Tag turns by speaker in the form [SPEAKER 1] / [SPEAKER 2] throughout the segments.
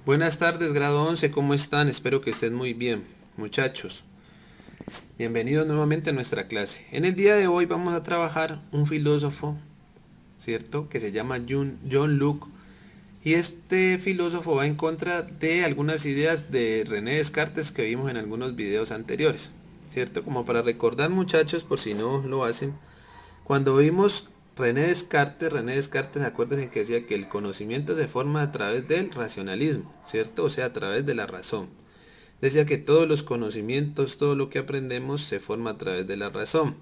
[SPEAKER 1] Buenas tardes, grado 11, ¿cómo están? Espero que estén muy bien, muchachos. Bienvenidos nuevamente a nuestra clase. En el día de hoy vamos a trabajar un filósofo, ¿cierto? Que se llama John Locke. Y este filósofo va en contra de algunas ideas de René Descartes que vimos en algunos videos anteriores, ¿cierto? Como para recordar, muchachos, por si no lo hacen, cuando vimos René Descartes, acuérdense que decía que el conocimiento se forma a través del racionalismo, ¿cierto? O sea, a través de la razón. Decía que todos los conocimientos, todo lo que aprendemos se forma a través de la razón,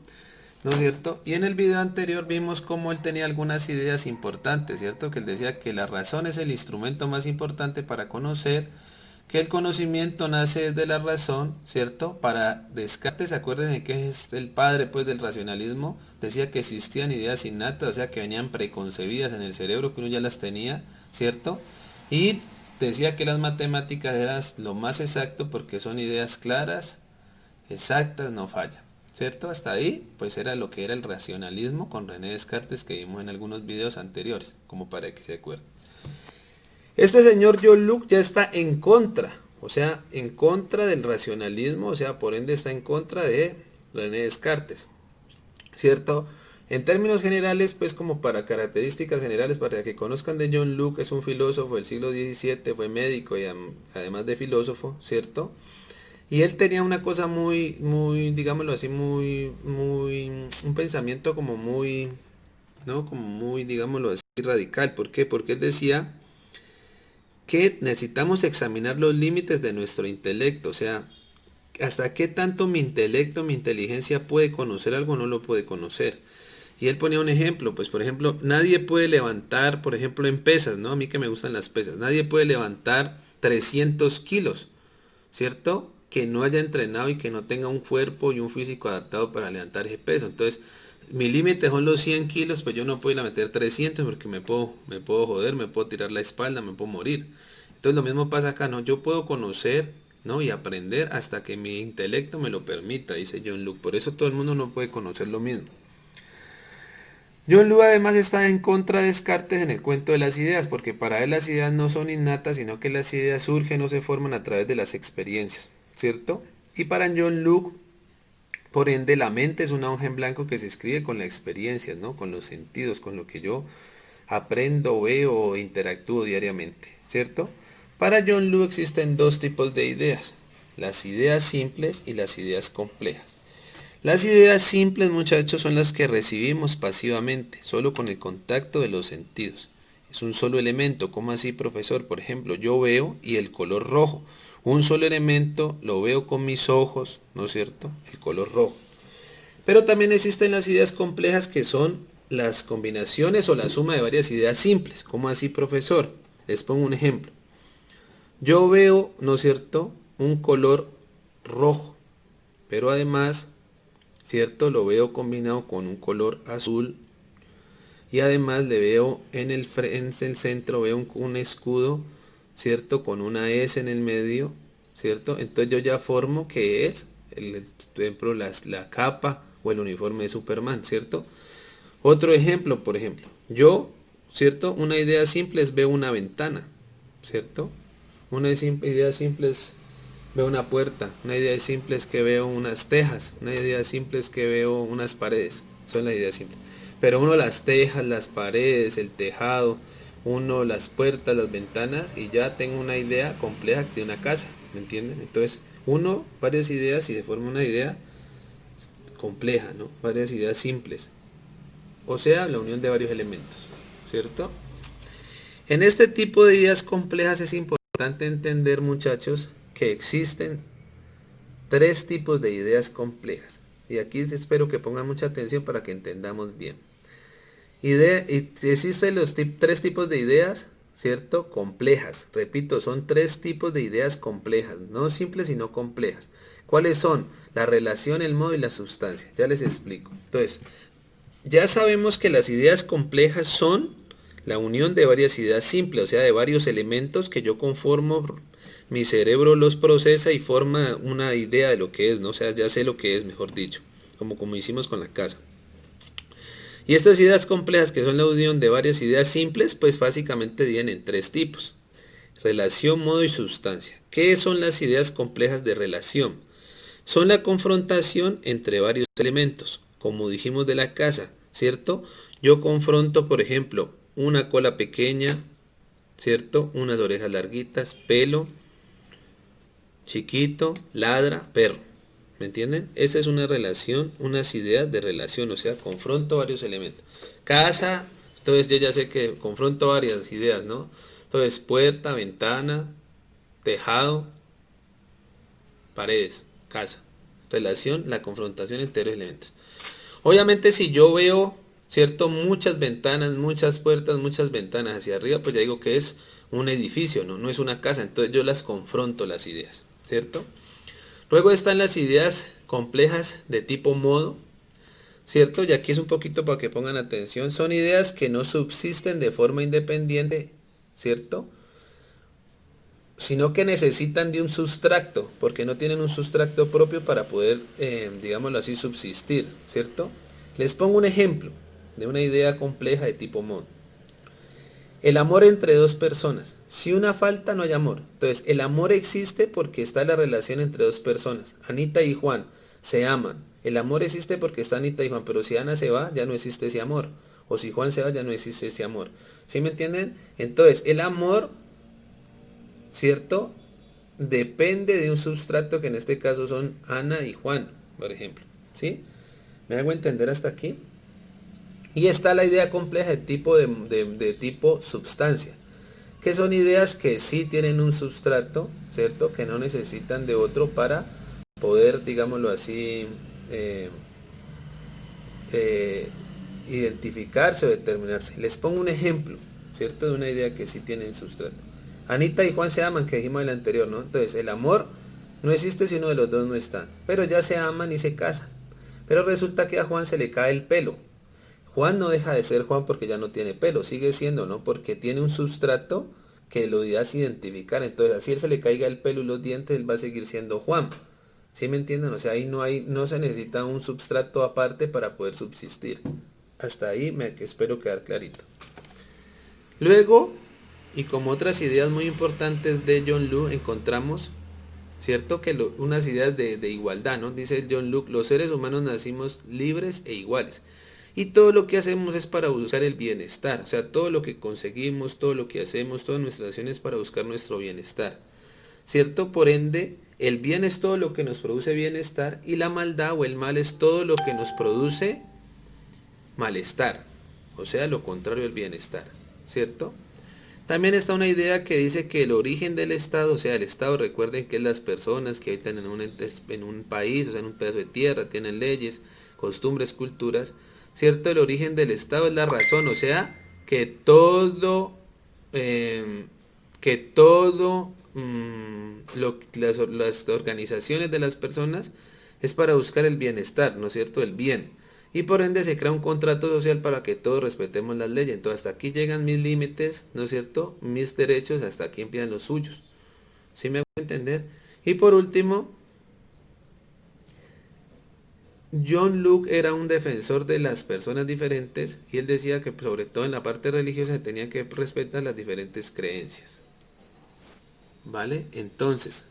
[SPEAKER 1] ¿no es cierto? Y en el video anterior vimos cómo él tenía algunas ideas importantes, ¿cierto? Que él decía que la razón es el instrumento más importante para conocer, que el conocimiento nace de la razón, ¿cierto? Para Descartes, acuérdense que es el padre pues del racionalismo, decía que existían ideas innatas, o sea que venían preconcebidas en el cerebro, que uno ya las tenía, ¿cierto? Y decía que las matemáticas eran lo más exacto porque son ideas claras, exactas, no fallan, ¿cierto? Hasta ahí pues era lo que era el racionalismo con René Descartes que vimos en algunos videos anteriores, como para que se acuerden. Este señor John Locke ya está en contra, o sea, en contra del racionalismo, o sea, por ende está en contra de René Descartes, ¿cierto? En términos generales, pues como para características generales, para que conozcan de John Locke, es un filósofo del siglo XVII, fue médico y además de filósofo, ¿cierto? Y él tenía una cosa muy, digámoslo así, un pensamiento como muy, ¿no? Como muy, digámoslo así, radical. ¿Por qué? Porque él decía que necesitamos examinar los límites de nuestro intelecto, o sea, hasta qué tanto mi intelecto, mi inteligencia puede conocer algo o no lo puede conocer. Y él ponía un ejemplo, pues por ejemplo, nadie puede levantar, por ejemplo, en pesas, ¿no? A mí que me gustan las pesas, nadie puede levantar 300 kilos, ¿cierto? Que no haya entrenado y que no tenga un cuerpo y un físico adaptado para levantar ese peso. Entonces, mi límite son los 100 kilos, pues yo no puedo ir a meter 300 porque me puedo joder, me puedo tirar la espalda, me puedo morir. Entonces lo mismo pasa acá, ¿no? Yo puedo conocer, ¿no? Y aprender hasta que mi intelecto me lo permita, dice John Locke. Por eso todo el mundo no puede conocer lo mismo. John Locke además está en contra de Descartes en el cuento de las ideas, porque para él las ideas no son innatas, sino que las ideas surgen o se forman a través de las experiencias, ¿cierto? Y para John Locke, por ende, la mente es una hoja en blanco que se escribe con la experiencia, ¿no? Con los sentidos, con lo que yo aprendo, veo o interactúo diariamente, ¿cierto? Para John Locke existen dos tipos de ideas, las ideas simples y las ideas complejas. Las ideas simples, muchachos, son las que recibimos pasivamente, solo con el contacto de los sentidos. Es un solo elemento, ¿cómo así, profesor? Por ejemplo, yo veo y el color rojo. Un solo elemento lo veo con mis ojos, ¿no es cierto? El color rojo. Pero también existen las ideas complejas que son las combinaciones o la suma de varias ideas simples. ¿Cómo así, profesor? Les pongo un ejemplo. Yo veo, ¿no es cierto?, un color rojo, pero además, ¿cierto? Lo veo combinado con un color azul y además le veo en el centro, veo un escudo, ¿cierto? Con una S en el medio, ¿cierto? Entonces yo ya formo que es, por ejemplo, la capa o el uniforme de Superman, ¿cierto? Otro ejemplo, por ejemplo, yo, ¿cierto? Una idea simple es veo una ventana, ¿cierto? Idea simple es veo una puerta, una idea simple es que veo unas tejas, una idea simple es que veo unas paredes, son las ideas simples. Pero uno las tejas, las paredes, el tejado, uno las puertas, las ventanas y ya tengo una idea compleja de una casa, ¿me entienden? Entonces, uno, varias ideas y se forma una idea compleja, ¿no? Varias ideas simples. O sea, la unión de varios elementos, ¿cierto? En este tipo de ideas complejas es importante entender, muchachos, que existen tres tipos de ideas complejas. Y aquí espero que pongan mucha atención para que entendamos bien. Existen tres tipos de ideas, ¿cierto? Complejas. Repito, son tres tipos de ideas complejas, no simples sino complejas. ¿Cuáles son? La relación, el modo y la sustancia. Ya les explico. Entonces, ya sabemos que las ideas complejas son la unión de varias ideas simples, o sea, de varios elementos que yo conformo, mi cerebro los procesa y forma una idea de lo que es, ¿no? O sea, ya sé lo que es, mejor dicho, como hicimos con la casa. Y estas ideas complejas, que son la unión de varias ideas simples, pues básicamente vienen en tres tipos. Relación, modo y sustancia. ¿Qué son las ideas complejas de relación? Son la confrontación entre varios elementos, como dijimos de la casa, ¿cierto? Yo confronto, por ejemplo, una cola pequeña, ¿cierto? Unas orejas larguitas, pelo, chiquito, ladra, perro. ¿Me entienden? Esa es una relación, unas ideas de relación, o sea, confronto varios elementos. Casa, entonces yo ya sé que confronto varias ideas, ¿no? Entonces, puerta, ventana, tejado, paredes, casa. Relación, la confrontación entre los elementos. Obviamente si yo veo, ¿cierto? Muchas ventanas, muchas puertas, muchas ventanas hacia arriba, pues ya digo que es un edificio, ¿no? No es una casa. Entonces yo las confronto las ideas, ¿cierto? Luego están las ideas complejas de tipo modo, ¿cierto? Y aquí es un poquito para que pongan atención. Son ideas que no subsisten de forma independiente, ¿cierto? Sino que necesitan de un sustracto, porque no tienen un sustracto propio para poder, digámoslo así, subsistir, ¿cierto? Les pongo un ejemplo de una idea compleja de tipo modo. El amor entre dos personas. Si una falta, no hay amor. Entonces, el amor existe porque está la relación entre dos personas. Anita y Juan se aman. El amor existe porque está Anita y Juan, pero si Ana se va, ya no existe ese amor. O si Juan se va, ya no existe ese amor. ¿Sí me entienden? Entonces, el amor, ¿cierto? Depende de un sustrato que en este caso son Ana y Juan, por ejemplo. ¿Sí? ¿Me hago entender hasta aquí? Y está la idea compleja de tipo substancia, que son ideas que sí tienen un sustrato, ¿cierto? Que no necesitan de otro para poder, digámoslo así, eh, eh, identificarse o determinarse. Les pongo un ejemplo, ¿cierto? De una idea que sí tiene sustrato. Anita y Juan se aman, que dijimos en el anterior, ¿no? Entonces, el amor no existe si uno de los dos no está. Pero ya se aman y se casan. Pero resulta que a Juan se le cae el pelo. Juan no deja de ser Juan porque ya no tiene pelo, sigue siendo, ¿no? Porque tiene un sustrato que lo hace identificar. Entonces, así él se le caiga el pelo y los dientes, él va a seguir siendo Juan. ¿Sí me entienden? O sea, ahí no se necesita un substrato aparte para poder subsistir. Hasta ahí me espero quedar clarito. Luego, y como otras ideas muy importantes de John Locke, encontramos, ¿cierto? Que unas ideas de igualdad, ¿no? Dice John Locke, los seres humanos nacimos libres e iguales. Y todo lo que hacemos es para buscar el bienestar. O sea, todo lo que conseguimos, todo lo que hacemos, todas nuestras acciones es para buscar nuestro bienestar. ¿Cierto? Por ende, el bien es todo lo que nos produce bienestar y la maldad o el mal es todo lo que nos produce malestar. O sea, lo contrario del bienestar. ¿Cierto? También está una idea que dice que el origen del Estado, o sea, el Estado, recuerden que es las personas que habitan en un país, o sea, en un pedazo de tierra, tienen leyes, costumbres, culturas, ¿cierto? El origen del Estado es la razón, o sea, que todo, eh, las organizaciones de las personas es para buscar el bienestar, ¿no es cierto? El bien. Y por ende se crea un contrato social para que todos respetemos las leyes. Entonces hasta aquí llegan mis límites, ¿no es cierto? Mis derechos, hasta aquí empiezan los suyos. ¿Sí me hago entender? Y por último, John Locke era un defensor de las personas diferentes y él decía que sobre todo en la parte religiosa se tenía que respetar las diferentes creencias. ¿Vale? Entonces,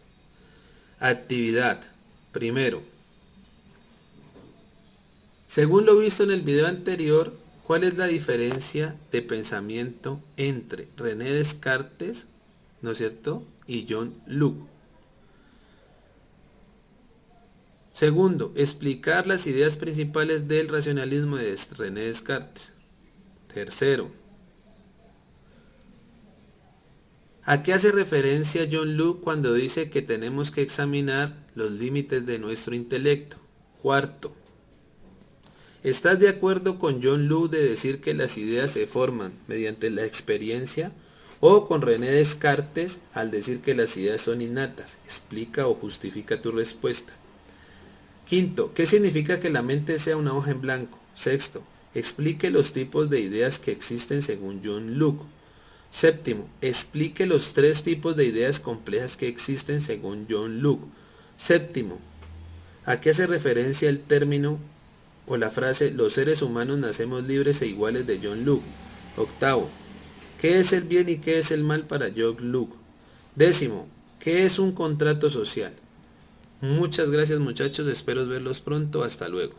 [SPEAKER 1] actividad. Primero, según lo visto en el video anterior, ¿cuál es la diferencia de pensamiento entre René Descartes, ¿no es cierto?, y John Locke? Segundo, explicar las ideas principales del racionalismo de René Descartes. Tercero, ¿a qué hace referencia John Locke cuando dice que tenemos que examinar los límites de nuestro intelecto? Cuarto, ¿estás de acuerdo con John Locke de decir que las ideas se forman mediante la experiencia? ¿O con René Descartes al decir que las ideas son innatas? Explica o justifica tu respuesta. Quinto, ¿qué significa que la mente sea una hoja en blanco? Sexto, explique los tipos de ideas que existen según John Locke. Séptimo, explique los tres tipos de ideas complejas que existen según John Locke. Séptimo, ¿a qué hace referencia el término o la frase los seres humanos nacemos libres e iguales de John Locke? Octavo, ¿qué es el bien y qué es el mal para John Locke? Décimo, ¿qué es un contrato social? Muchas gracias muchachos, espero verlos pronto, hasta luego.